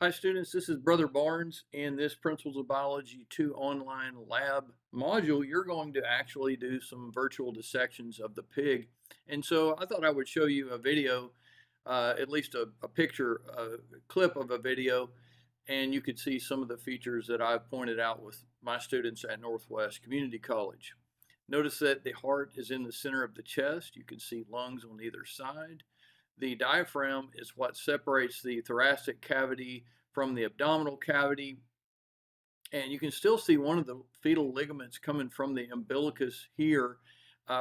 Hi students, this is Brother Barnes. In this Principles of Biology 2 online lab module, you're going to actually do some virtual dissections of the pig. And so I thought I would show you a video, at least a picture, a clip of a video, and you could see some of the features that I've pointed out with my students at Northwest Community College. Notice that the heart is in the center of the chest. You can see lungs on either side. The diaphragm is what separates the thoracic cavity from the abdominal cavity. And you can still see one of the fetal ligaments coming from the umbilicus here,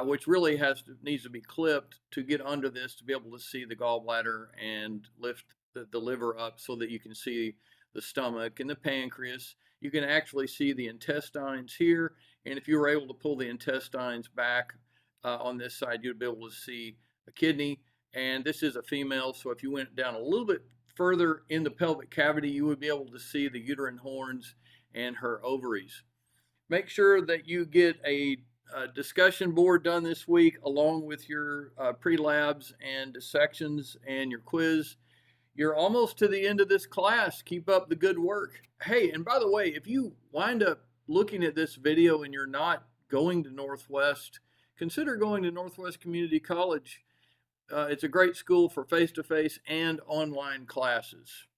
which really needs to be clipped to get under this to be able to see the gallbladder and lift the liver up so that you can see the stomach and the pancreas. You can actually see the intestines here. And if you were able to pull the intestines back on this side, you'd be able to see a kidney. And this is a female, so if you went down a little bit further in the pelvic cavity, you would be able to see the uterine horns and her ovaries. Make sure that you get a discussion board done this week along with your pre-labs and dissections and your quiz. You're almost to the end of this class. Keep up the good work. Hey, and by the way, if you wind up looking at this video and you're not going to Northwest, consider going to Northwest Community College. It's a great school for face-to-face and online classes.